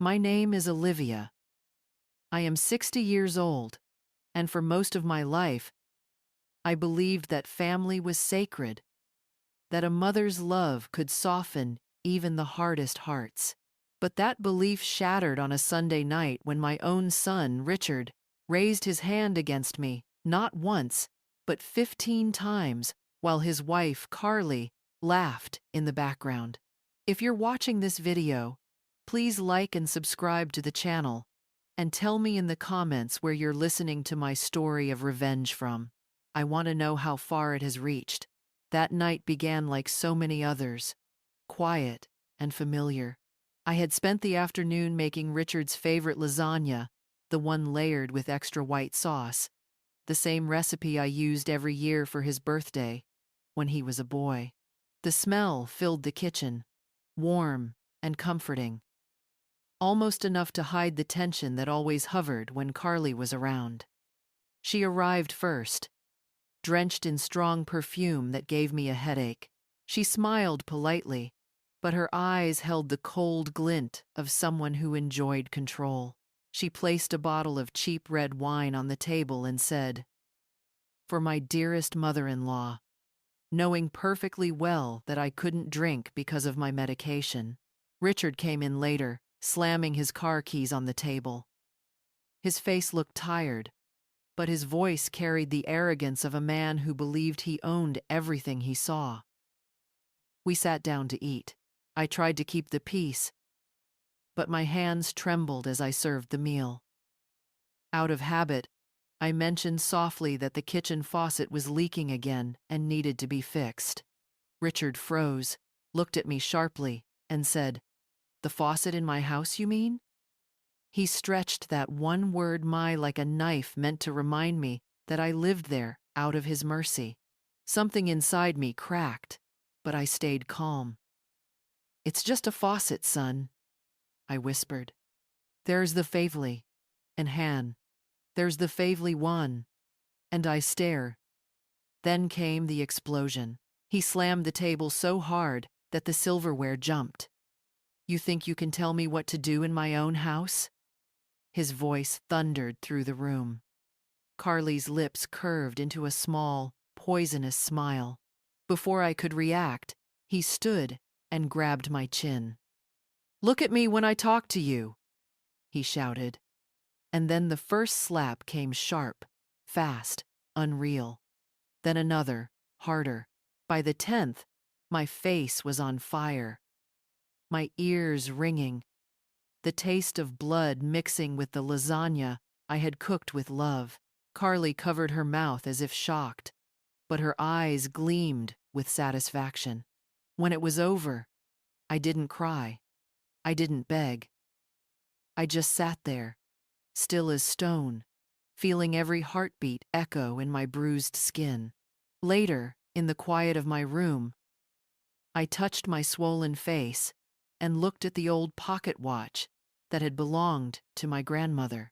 My name is Olivia. I am 60 years old, and for most of my life, I believed that family was sacred, that a mother's love could soften even the hardest hearts. But that belief shattered on a Sunday night when my own son, Richard, raised his hand against me, not once, but 15 times, while his wife, Carly, laughed in the background. If you're watching this video, please like and subscribe to the channel, and tell me in the comments where you're listening to my story of revenge from. I want to know how far it has reached. That night began like so many others, quiet and familiar. I had spent the afternoon making Richard's favorite lasagna, the one layered with extra white sauce, the same recipe I used every year for his birthday when he was a boy. The smell filled the kitchen, warm and comforting, almost enough to hide the tension that always hovered when Carly was around. She arrived first, drenched in strong perfume that gave me a headache. She smiled politely, but her eyes held the cold glint of someone who enjoyed control. She placed a bottle of cheap red wine on the table and said, "For my dearest mother-in-law," knowing perfectly well that I couldn't drink because of my medication. Richard came in later, slamming his car keys on the table. His face looked tired, but his voice carried the arrogance of a man who believed he owned everything he saw. We sat down to eat. I tried to keep the peace, but my hands trembled as I served the meal. Out of habit, I mentioned softly that the kitchen faucet was leaking again and needed to be fixed. Richard froze, looked at me sharply, and said, "The faucet in my house, you mean?" He stretched that one word "my" like a knife meant to remind me that I lived there out of his mercy. Something inside me cracked, but I stayed calm. "It's just a faucet, son," I whispered. "There's the Favely, and Han. There's the Favely one." And I stare. Then came the explosion. He slammed the table so hard that the silverware jumped. "You think you can tell me what to do in my own house?" His voice thundered through the room. Carly's lips curved into a small, poisonous smile. Before I could react, he stood and grabbed my chin. "Look at me when I talk to you," he shouted. And then the first slap came sharp, fast, unreal. Then another, harder. By the 10th, my face was on fire, my ears ringing, the taste of blood mixing with the lasagna I had cooked with love. Carly covered her mouth as if shocked, but her eyes gleamed with satisfaction. When it was over, I didn't cry. I didn't beg. I just sat there, still as stone, feeling every heartbeat echo in my bruised skin. Later, in the quiet of my room, I touched my swollen face and looked at the old pocket watch that had belonged to my grandmother.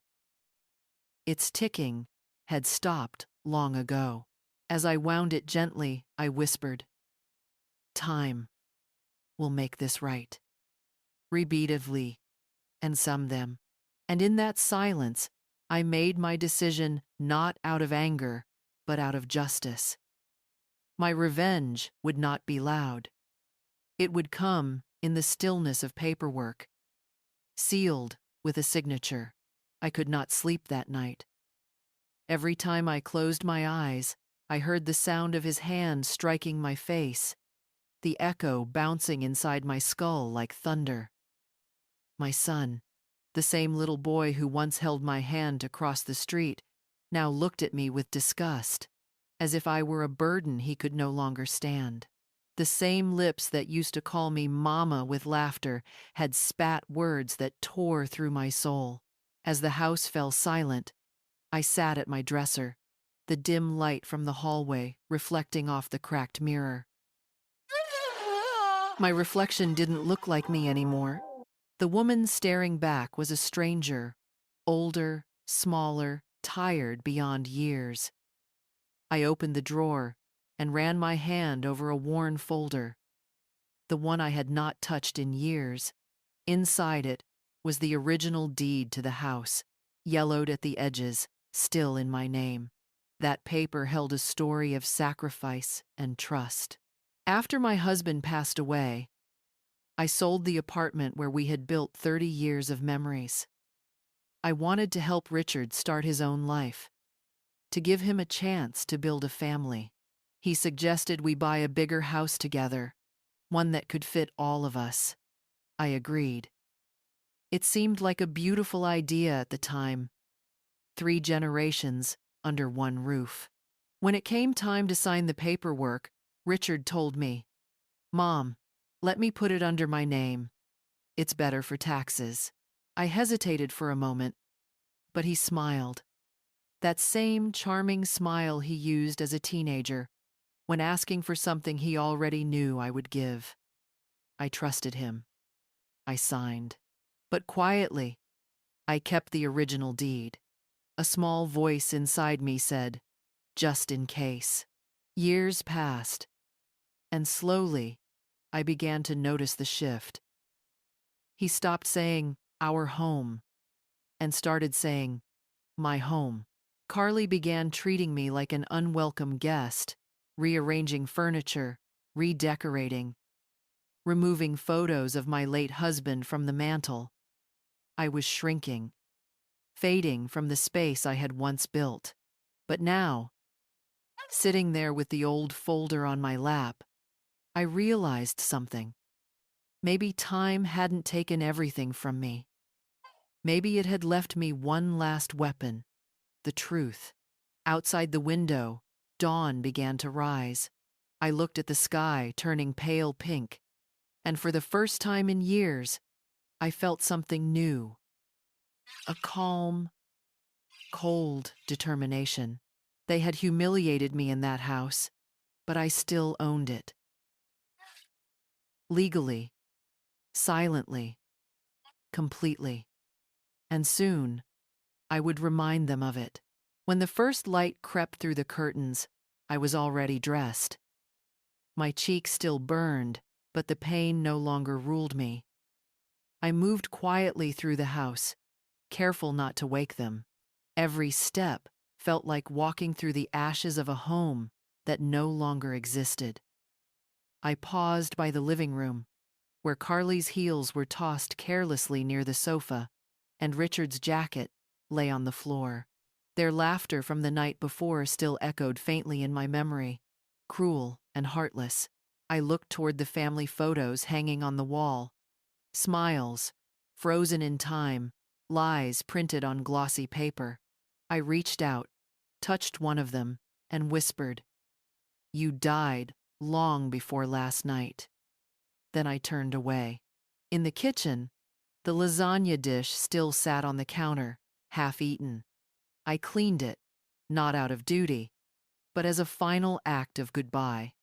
Its ticking had stopped long ago. As I wound it gently, I whispered, "Time will make this right." Repeatedly, and summed them. And in that silence, I made my decision not out of anger, but out of justice. My revenge would not be loud. It would come in the stillness of paperwork, sealed with a signature. I could not sleep that night. Every time I closed my eyes, I heard the sound of his hand striking my face, the echo bouncing inside my skull like thunder. My son, the same little boy who once held my hand to cross the street, now looked at me with disgust, as if I were a burden he could no longer stand. The same lips that used to call me Mama with laughter had spat words that tore through my soul. As the house fell silent, I sat at my dresser, the dim light from the hallway reflecting off the cracked mirror. My reflection didn't look like me anymore. The woman staring back was a stranger, older, smaller, tired beyond years. I opened the drawer and ran my hand over a worn folder, the one I had not touched in years. Inside it was the original deed to the house, yellowed at the edges, still in my name. That paper held a story of sacrifice and trust. After my husband passed away, I sold the apartment where we had built 30 years of memories. I wanted to help Richard start his own life, to give him a chance to build a family. He suggested we buy a bigger house together, one that could fit all of us. I agreed. It seemed like a beautiful idea at the time. 3 generations under one roof. When it came time to sign the paperwork, Richard told me, "Mom, let me put it under my name. It's better for taxes." I hesitated for a moment, but he smiled. That same charming smile he used as a teenager, when asking for something he already knew I would give. I trusted him. I signed. But quietly, I kept the original deed. A small voice inside me said, "Just in case." Years passed, and slowly, I began to notice the shift. He stopped saying, "our home," and started saying, "my home." Carly began treating me like an unwelcome guest, rearranging furniture, redecorating, removing photos of my late husband from the mantel. I was shrinking, fading from the space I had once built. But now, sitting there with the old folder on my lap, I realized something. Maybe time hadn't taken everything from me. Maybe it had left me one last weapon, the truth. Outside the window, dawn began to rise. I looked at the sky, turning pale pink, and for the first time in years, I felt something new. A calm, cold determination. They had humiliated me in that house, but I still owned it. Legally, silently, completely. And soon, I would remind them of it. When the first light crept through the curtains, I was already dressed. My cheeks still burned, but the pain no longer ruled me. I moved quietly through the house, careful not to wake them. Every step felt like walking through the ashes of a home that no longer existed. I paused by the living room, where Carly's heels were tossed carelessly near the sofa, and Richard's jacket lay on the floor. Their laughter from the night before still echoed faintly in my memory, cruel and heartless. I looked toward the family photos hanging on the wall. Smiles, frozen in time, lies printed on glossy paper. I reached out, touched one of them, and whispered, "You died long before last night." Then I turned away. In the kitchen, the lasagna dish still sat on the counter, half eaten. I cleaned it, not out of duty, but as a final act of goodbye.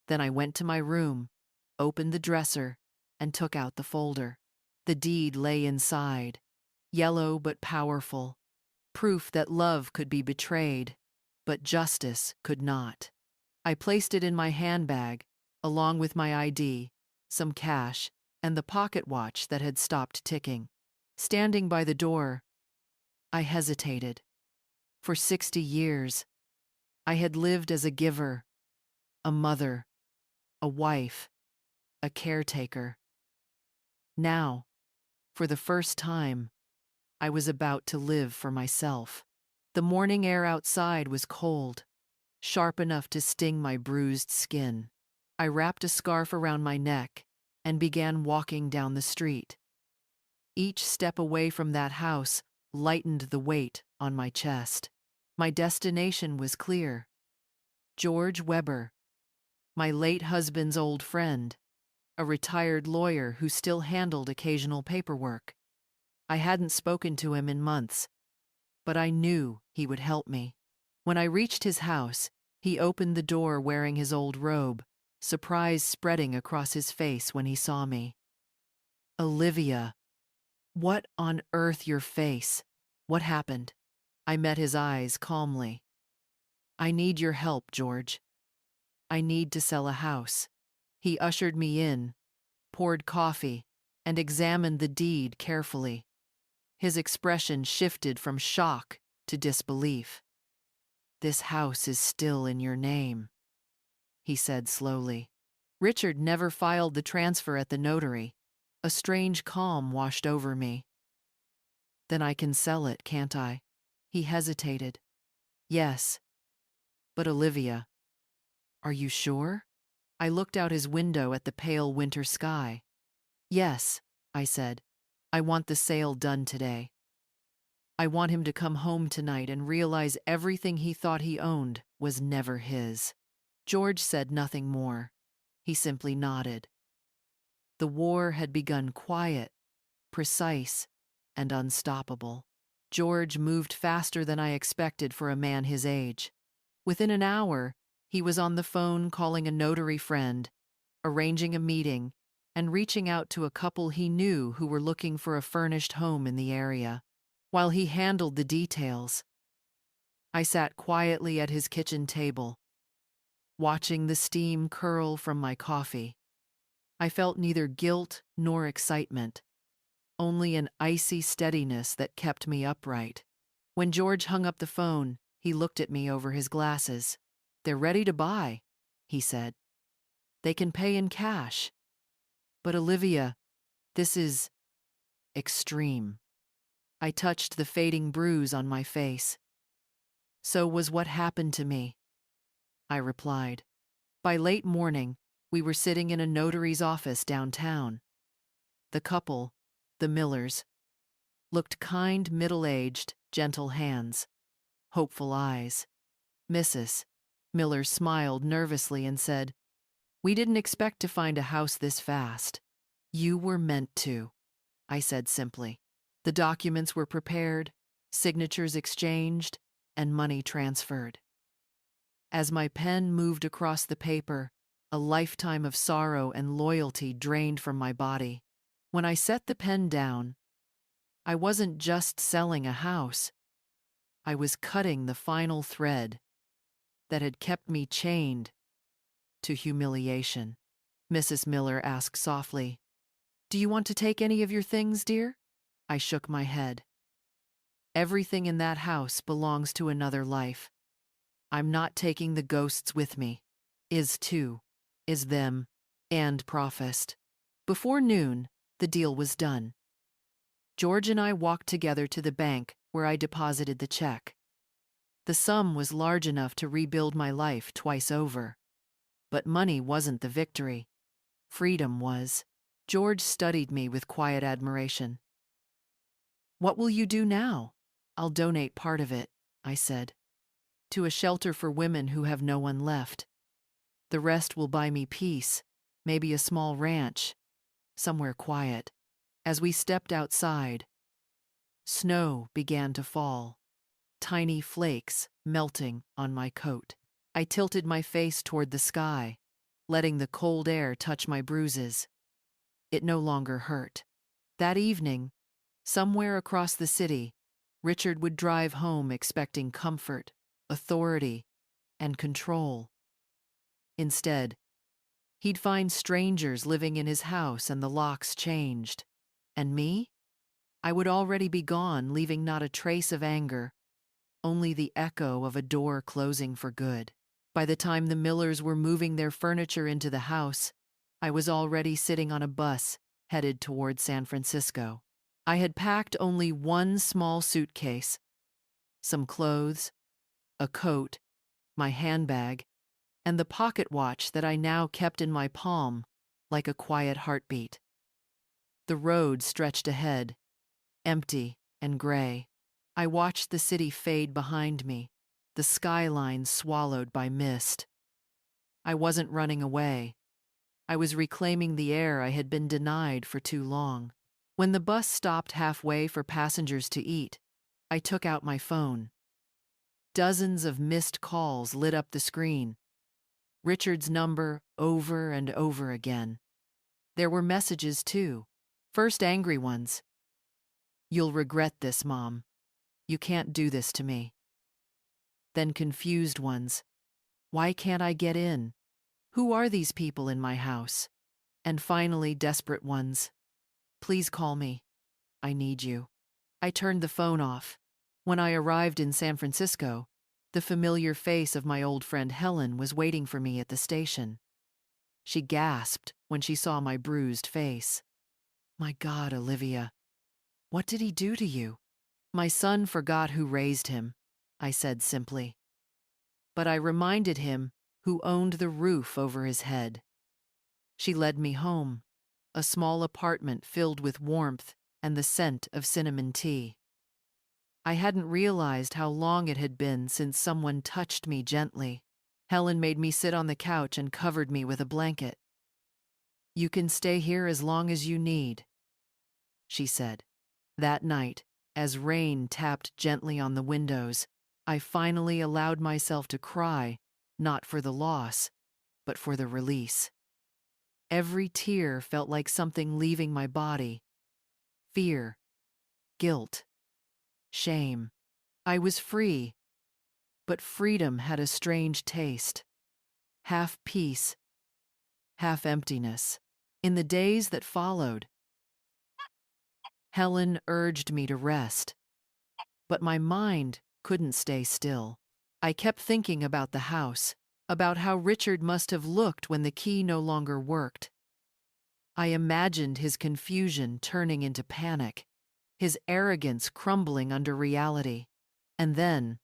Then I went to my room, opened the dresser, and took out the folder. The deed lay inside, yellow but powerful, proof that love could be betrayed, but justice could not. I placed it in my handbag, along with my ID, some cash, and the pocket watch that had stopped ticking. Standing by the door, I hesitated. For 60 years, I had lived as a giver, a mother, a wife, a caretaker. Now, for the first time, I was about to live for myself. The morning air outside was cold, sharp enough to sting my bruised skin. I wrapped a scarf around my neck and began walking down the street. Each step away from that house lightened the weight on my chest. My destination was clear. George Weber, my late husband's old friend, a retired lawyer who still handled occasional paperwork. I hadn't spoken to him in months, but I knew he would help me. When I reached his house, he opened the door wearing his old robe, surprise spreading across his face when he saw me. "Olivia, what on earth your face? What happened?" I met his eyes calmly. "I need your help, George. I need to sell a house." He ushered me in, poured coffee, and examined the deed carefully. His expression shifted from shock to disbelief. "This house is still in your name," he said slowly. Richard never filed the transfer at the notary. A strange calm washed over me. "Then I can sell it, can't I?" He hesitated. "Yes. But Olivia, are you sure?" I looked out his window at the pale winter sky. "Yes," I said. "I want the sale done today. I want him to come home tonight and realize everything he thought he owned was never his." George said nothing more. He simply nodded. The war had begun quiet, precise, and unstoppable. George moved faster than I expected for a man his age. Within an hour, he was on the phone calling a notary friend, arranging a meeting, and reaching out to a couple he knew who were looking for a furnished home in the area. While he handled the details, I sat quietly at his kitchen table, watching the steam curl from my coffee. I felt neither guilt nor excitement, only an icy steadiness that kept me upright. When George hung up the phone, he looked at me over his glasses. "They're ready to buy," he said. "They can pay in cash. But Olivia, this is extreme." I touched the fading bruise on my face. "So was what happened to me," I replied. By late morning, we were sitting in a notary's office downtown. The couple, the Millers, looked kind, middle-aged, gentle hands, hopeful eyes. Mrs. Miller smiled nervously and said, "We didn't expect to find a house this fast." "You were meant to," I said simply. The documents were prepared, signatures exchanged, and money transferred. As my pen moved across the paper, a lifetime of sorrow and loyalty drained from my body. When I set the pen down, I wasn't just selling a house. I was cutting the final thread that had kept me chained to humiliation. Mrs. Miller asked softly, "Do you want to take any of your things, dear?" I shook my head. "Everything in that house belongs to another life. I'm not taking the ghosts with me. Is too, is them, and professed." Before noon, the deal was done. George and I walked together to the bank where I deposited the check. The sum was large enough to rebuild my life twice over. But money wasn't the victory. Freedom was. George studied me with quiet admiration. "What will you do now?" "I'll donate part of it," I said, "to a shelter for women who have no one left. The rest will buy me peace, maybe a small ranch, somewhere quiet." As we stepped outside, snow began to fall, tiny flakes melting on my coat. I tilted my face toward the sky, letting the cold air touch my bruises. It no longer hurt. That evening, somewhere across the city, Richard would drive home expecting comfort, authority, and control. Instead, he'd find strangers living in his house and the locks changed. And me? I would already be gone, leaving not a trace of anger, only the echo of a door closing for good. By the time the Millers were moving their furniture into the house, I was already sitting on a bus headed toward San Francisco. I had packed only one small suitcase, some clothes, a coat, my handbag, and the pocket watch that I now kept in my palm like a quiet heartbeat. The road stretched ahead, empty and gray. I watched the city fade behind me, the skyline swallowed by mist. I wasn't running away. I was reclaiming the air I had been denied for too long. When the bus stopped halfway for passengers to eat, I took out my phone. Dozens of missed calls lit up the screen. Richard's number over and over again. There were messages, too. First angry ones. "You'll regret this, Mom. You can't do this to me." Then confused ones. "Why can't I get in? Who are these people in my house?" And finally desperate ones. "Please call me. I need you." I turned the phone off. When I arrived in San Francisco, the familiar face of my old friend Helen was waiting for me at the station. She gasped when she saw my bruised face. "My God, Olivia, what did he do to you?" "My son forgot who raised him," I said simply. But I reminded him who owned the roof over his head. She led me home, a small apartment filled with warmth and the scent of cinnamon tea. I hadn't realized how long it had been since someone touched me gently. Helen made me sit on the couch and covered me with a blanket. "You can stay here as long as you need," she said. That night, as rain tapped gently on the windows, I finally allowed myself to cry, not for the loss, but for the release. Every tear felt like something leaving my body. Fear, guilt, shame. I was free, but freedom had a strange taste. Half peace, half emptiness. In the days that followed, Helen urged me to rest, but my mind couldn't stay still. I kept thinking about the house, about how Richard must have looked when the key no longer worked. I imagined his confusion turning into panic, his arrogance crumbling under reality. And then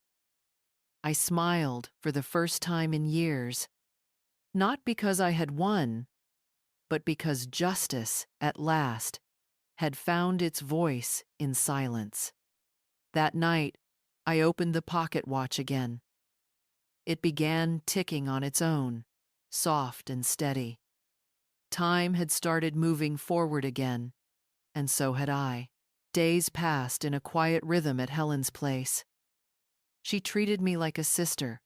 I smiled for the first time in years, not because I had won, but because justice, at last, had found its voice in silence. That night, I opened the pocket watch again. It began ticking on its own, soft and steady. Time had started moving forward again, and so had I. Days passed in a quiet rhythm at Helen's place. She treated me like a sister,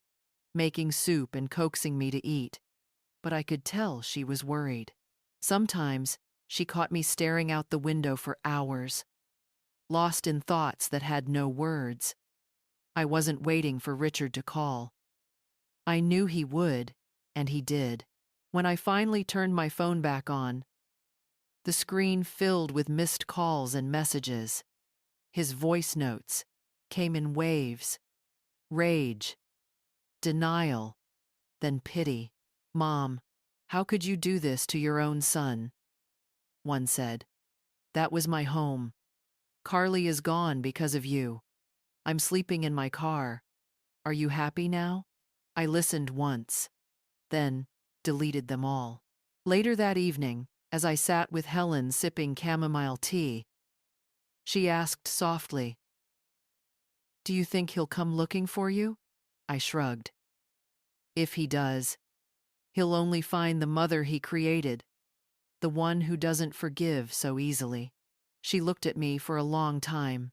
making soup and coaxing me to eat, but I could tell she was worried. Sometimes she caught me staring out the window for hours, lost in thoughts that had no words. I wasn't waiting for Richard to call. I knew he would, and he did. When I finally turned my phone back on, the screen filled with missed calls and messages. His voice notes came in waves: rage, denial, then pity. "Mom, how could you do this to your own son?" one said. "That was my home. Carly is gone because of you. I'm sleeping in my car. Are you happy now?" I listened once, then deleted them all. Later that evening, as I sat with Helen sipping chamomile tea, she asked softly, "Do you think he'll come looking for you?" I shrugged. "If he does, he'll only find the mother he created, the one who doesn't forgive so easily." She looked at me for a long time.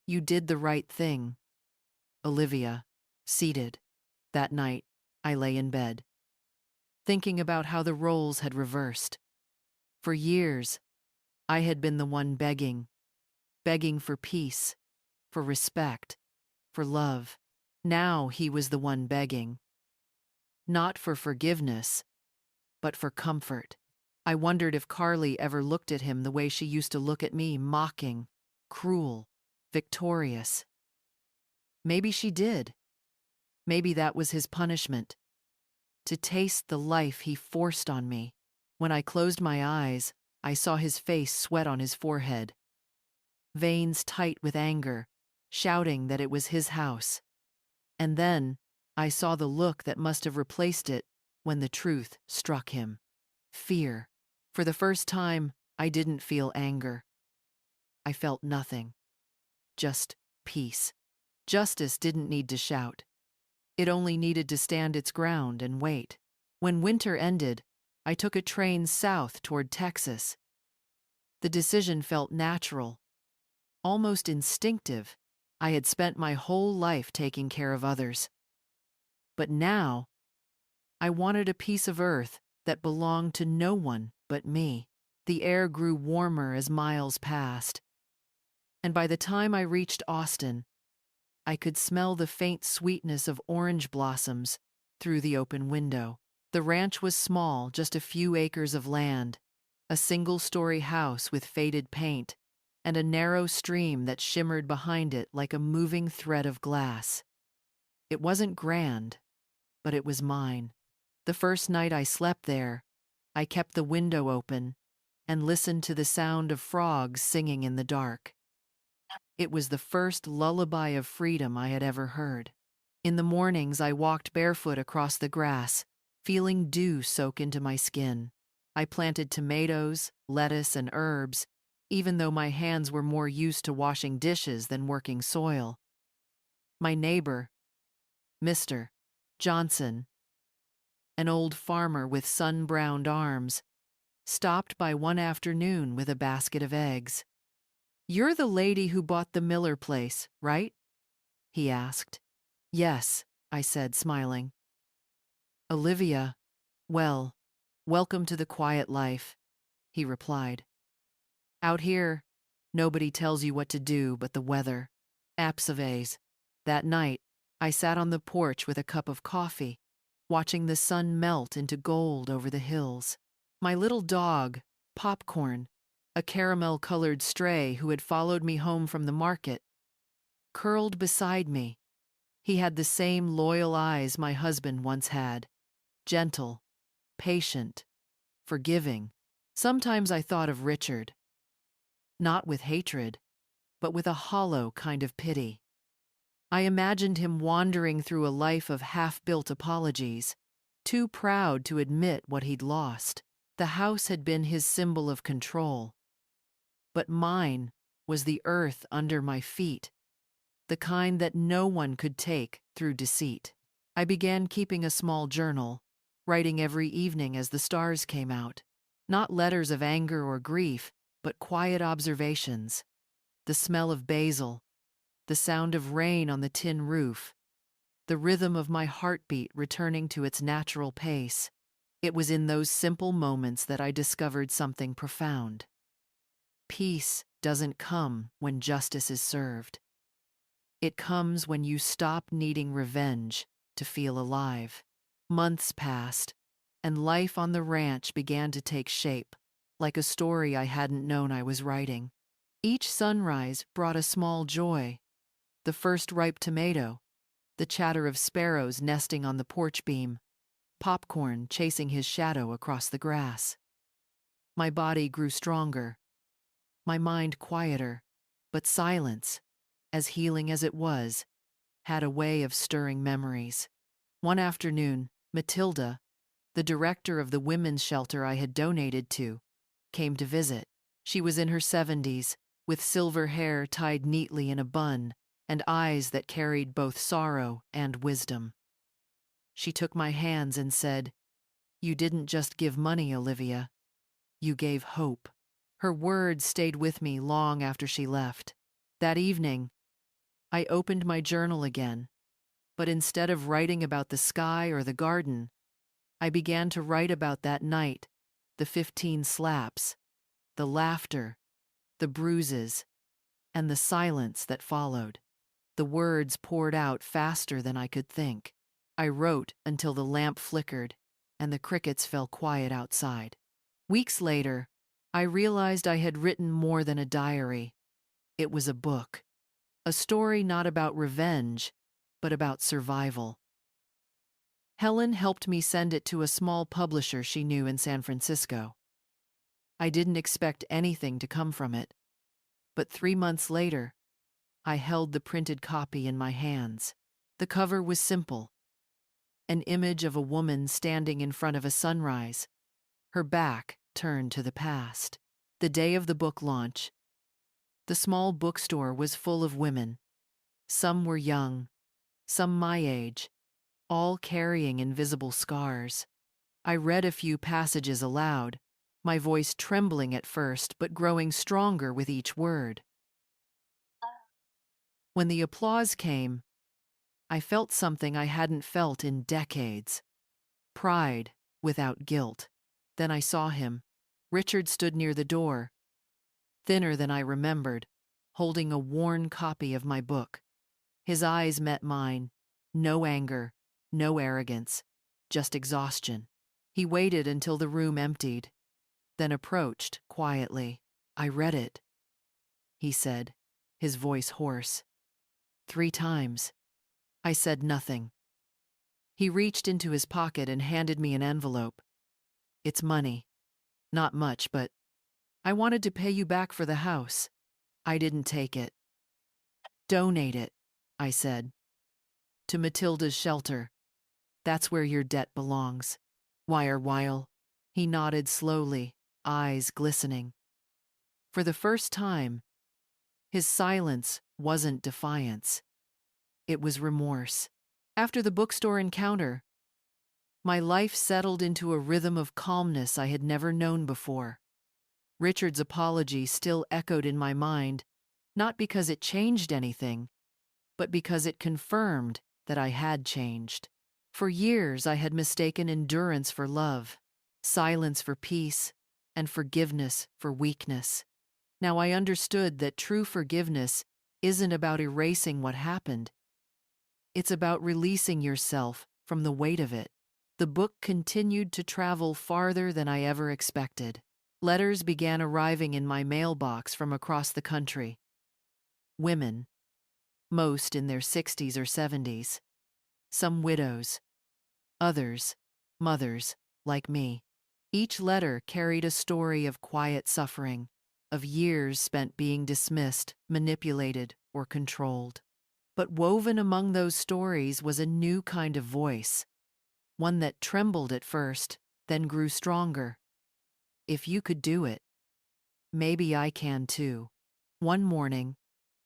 "You did the right thing, Olivia." Seated. That night, I lay in bed, thinking about how the roles had reversed. For years, I had been the one begging for peace, for respect, for love. Now he was the one begging, not for forgiveness, but for comfort. I wondered if Carly ever looked at him the way she used to look at me, mocking, cruel, victorious. Maybe she did. Maybe that was his punishment, to taste the life he forced on me. When I closed my eyes, I saw his face sweat on his forehead, veins tight with anger, shouting that it was his house. And then I saw the look that must have replaced it when the truth struck him. Fear. For the first time, I didn't feel anger. I felt nothing. Just peace. Justice didn't need to shout. It only needed to stand its ground and wait. When winter ended, I took a train south toward Texas. The decision felt natural, almost instinctive. I had spent my whole life taking care of others. But now, I wanted a piece of earth that belonged to no one but me. The air grew warmer as miles passed, and by the time I reached Austin, I could smell the faint sweetness of orange blossoms through the open window. The ranch was small, just a few acres of land, a single-story house with faded paint, and a narrow stream that shimmered behind it like a moving thread of glass. It wasn't grand, but it was mine. The first night I slept there, I kept the window open and listened to the sound of frogs singing in the dark. It was the first lullaby of freedom I had ever heard. In the mornings, I walked barefoot across the grass, feeling dew soak into my skin. I planted tomatoes, lettuce, and herbs, even though my hands were more used to washing dishes than working soil. My neighbor, Mr. Johnson, an old farmer with sun-browned arms, stopped by one afternoon with a basket of eggs. "You're the lady who bought the Miller place, right?" he asked. "Yes," I said, smiling. "Olivia, well, welcome to the quiet life," he replied. "Out here, nobody tells you what to do but the weather." Apsaves. That night, I sat on the porch with a cup of coffee, watching the sun melt into gold over the hills. My little dog, Popcorn, a caramel-colored stray who had followed me home from the market, curled beside me. He had the same loyal eyes my husband once had, gentle, patient, forgiving. Sometimes I thought of Richard, not with hatred, but with a hollow kind of pity. I imagined him wandering through a life of half-built apologies, too proud to admit what he'd lost. The house had been his symbol of control, but mine was the earth under my feet, the kind that no one could take through deceit. I began keeping a small journal, writing every evening as the stars came out. Not letters of anger or grief, but quiet observations. The smell of basil, the sound of rain on the tin roof, the rhythm of my heartbeat returning to its natural pace. It was in those simple moments that I discovered something profound. Peace doesn't come when justice is served. It comes when you stop needing revenge to feel alive. Months passed, and life on the ranch began to take shape, like a story I hadn't known I was writing. Each sunrise brought a small joy. The first ripe tomato, the chatter of sparrows nesting on the porch beam, Popcorn chasing his shadow across the grass. My body grew stronger, my mind quieter, but silence, as healing as it was, had a way of stirring memories. One afternoon, Matilda, the director of the women's shelter I had donated to, came to visit. She was in her 70s, with silver hair tied neatly in a bun and eyes that carried both sorrow and wisdom. She took my hands and said, "You didn't just give money, Olivia. You gave hope." Her words stayed with me long after she left. That evening, I opened my journal again, but instead of writing about the sky or the garden, I began to write about that night, the 15 slaps, the laughter, the bruises, and the silence that followed. The words poured out faster than I could think. I wrote until the lamp flickered and the crickets fell quiet outside. Weeks later, I realized I had written more than a diary. It was a book. A story not about revenge, but about survival. Helen helped me send it to a small publisher she knew in San Francisco. I didn't expect anything to come from it, but 3 months later, I held the printed copy in my hands. The cover was simple. An image of a woman standing in front of a sunrise, her back turned to the past. The day of the book launch, the small bookstore was full of women. Some were young, some my age, all carrying invisible scars. I read a few passages aloud, my voice trembling at first but growing stronger with each word. When the applause came, I felt something I hadn't felt in decades. Pride without guilt. Then I saw him. Richard stood near the door, thinner than I remembered, holding a worn copy of my book. His eyes met mine. No anger, no arrogance, just exhaustion. He waited until the room emptied, then approached quietly. I read it. he said, his voice hoarse. 3 times. I said nothing. He reached into his pocket and handed me an envelope. It's money. Not much, but I wanted to pay you back for the house. I didn't take it. Donate it, I said. To Matilda's shelter. That's where your debt belongs. Wire while. He nodded slowly, eyes glistening. For the first time, his silence wasn't defiance. It was remorse. After the bookstore encounter, my life settled into a rhythm of calmness I had never known before. Richard's apology still echoed in my mind, not because it changed anything, but because it confirmed that I had changed. For years I had mistaken endurance for love, silence for peace, and forgiveness for weakness. Now I understood that true forgiveness isn't about erasing what happened. It's about releasing yourself from the weight of it. The book continued to travel farther than I ever expected. Letters began arriving in my mailbox from across the country. Women, most in their 60s or 70s. Some widows. Others, mothers, like me. Each letter carried a story of quiet suffering, of years spent being dismissed, manipulated, or controlled. But woven among those stories was a new kind of voice, one that trembled at first, then grew stronger. If you could do it, maybe I can too. One morning,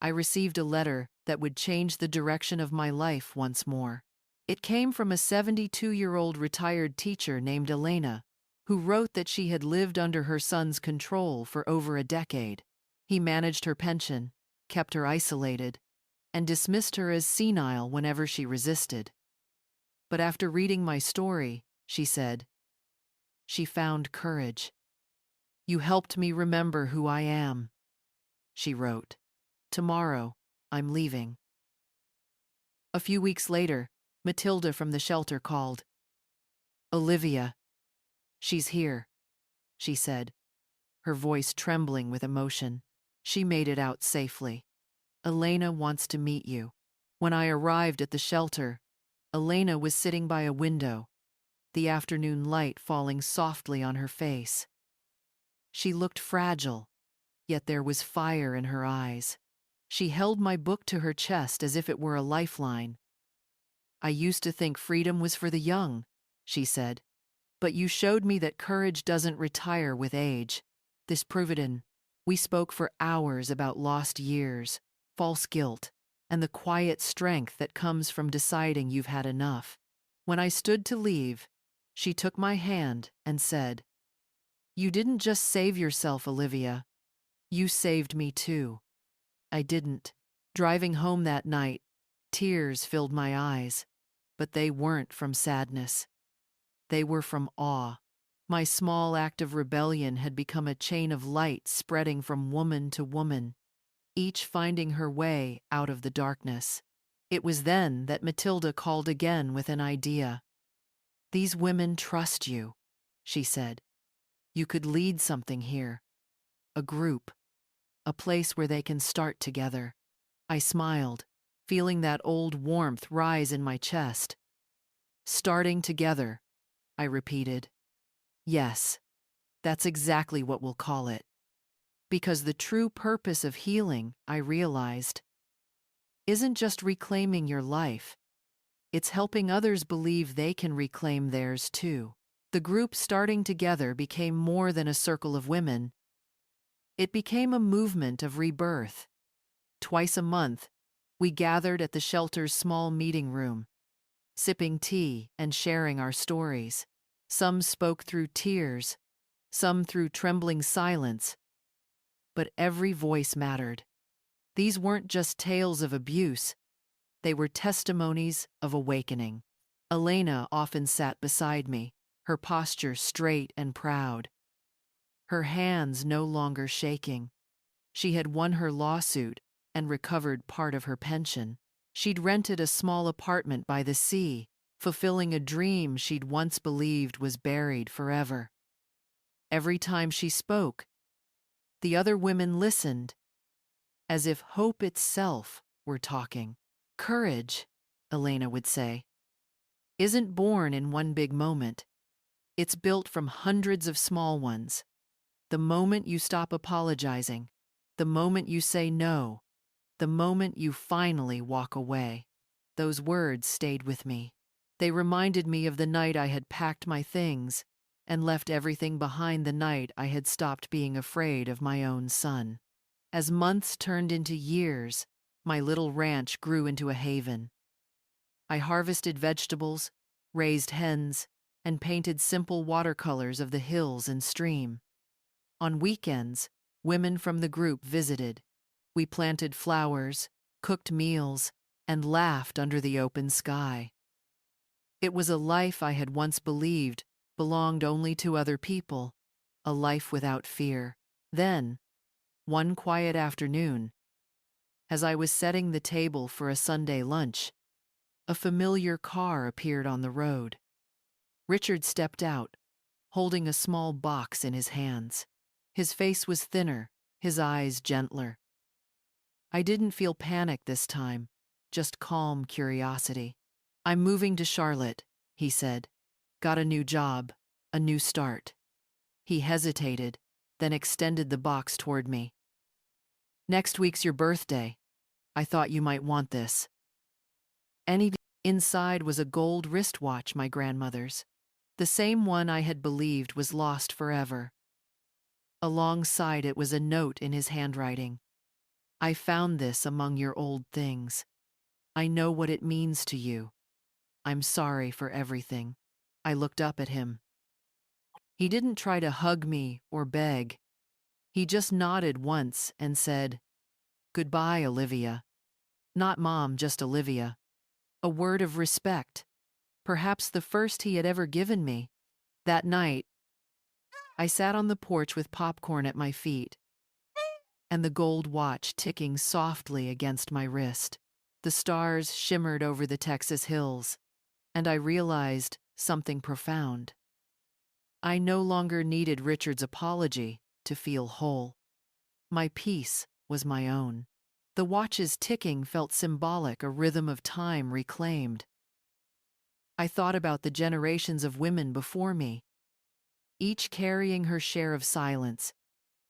I received a letter that would change the direction of my life once more. It came from a 72-year-old retired teacher named Elena, who wrote that she had lived under her son's control for over a decade. He managed her pension, kept her isolated, and dismissed her as senile whenever she resisted. But after reading my story, she said, she found courage. You helped me remember who I am, she wrote. Tomorrow, I'm leaving. A few weeks later, Matilda from the shelter called. Olivia. She's here, she said, her voice trembling with emotion. She made it out safely. Elena wants to meet you. When I arrived at the shelter, Elena was sitting by a window, the afternoon light falling softly on her face. She looked fragile, yet there was fire in her eyes. She held my book to her chest as if it were a lifeline. I used to think freedom was for the young, she said, but you showed me that courage doesn't retire with age. This proved it. We spoke for hours about lost years, false guilt, and the quiet strength that comes from deciding you've had enough. When I stood to leave, she took my hand and said, You didn't just save yourself, Olivia. You saved me too. I didn't. Driving home that night, tears filled my eyes, but they weren't from sadness. They were from awe. My small act of rebellion had become a chain of light spreading from woman to woman, each finding her way out of the darkness. It was then that Matilda called again with an idea. These women trust you, she said. You could lead something here. A group. A place where they can start together. I smiled, feeling that old warmth rise in my chest. Starting together, I repeated. Yes, that's exactly what we'll call it. Because the true purpose of healing, I realized, isn't just reclaiming your life. It's helping others believe they can reclaim theirs too. The group starting together became more than a circle of women. It became a movement of rebirth. Twice a month, we gathered at the shelter's small meeting room, sipping tea and sharing our stories. Some spoke through tears, some through trembling silence, but every voice mattered. These weren't just tales of abuse, they were testimonies of awakening. Elena often sat beside me, her posture straight and proud, her hands no longer shaking. She had won her lawsuit and recovered part of her pension. She'd rented a small apartment by the sea, fulfilling a dream she'd once believed was buried forever. Every time she spoke, the other women listened, as if hope itself were talking. Courage, Elena would say, isn't born in one big moment. It's built from hundreds of small ones. The moment you stop apologizing, the moment you say no, the moment you finally walk away. Those words stayed with me. They reminded me of the night I had packed my things and left everything behind, the night I had stopped being afraid of my own son. As months turned into years, my little ranch grew into a haven. I harvested vegetables, raised hens, and painted simple watercolors of the hills and stream. On weekends, women from the group visited. We planted flowers, cooked meals, and laughed under the open sky. It was a life I had once believed belonged only to other people, a life without fear. Then, one quiet afternoon, as I was setting the table for a Sunday lunch, a familiar car appeared on the road. Richard stepped out, holding a small box in his hands. His face was thinner, his eyes gentler. I didn't feel panic this time, just calm curiosity. "I'm moving to Charlotte," he said. "Got a new job, a new start." He hesitated, then extended the box toward me. "Next week's your birthday. I thought you might want this." Inside was a gold wristwatch, my grandmother's, the same one I had believed was lost forever. Alongside it was a note in his handwriting. "I found this among your old things. I know what it means to you. I'm sorry for everything." I looked up at him. He didn't try to hug me or beg. He just nodded once and said, "Goodbye, Olivia." Not Mom, just Olivia. A word of respect, perhaps the first he had ever given me. That night, I sat on the porch with popcorn at my feet and the gold watch ticking softly against my wrist. The stars shimmered over the Texas hills, and I realized something profound. I no longer needed Richard's apology to feel whole. My peace was my own. The watch's ticking felt symbolic, a rhythm of time reclaimed. I thought about the generations of women before me, each carrying her share of silence,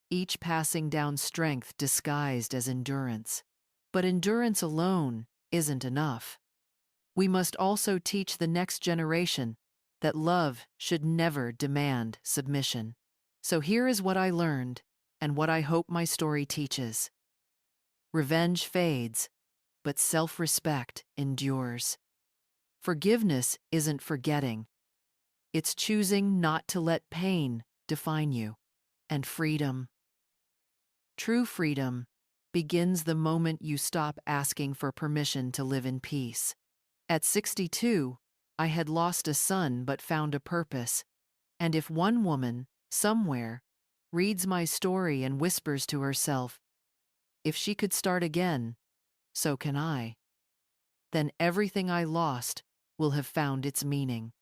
each passing down strength disguised as endurance. But endurance alone isn't enough. We must also teach the next generation that love should never demand submission. So here is what I learned, and what I hope my story teaches. Revenge fades, but self-respect endures. Forgiveness isn't forgetting. It's choosing not to let pain define you. And freedom. True freedom begins the moment you stop asking for permission to live in peace. At 62, I had lost a son but found a purpose. And if one woman, somewhere, reads my story and whispers to herself, "If she could start again, so can I," then everything I lost will have found its meaning.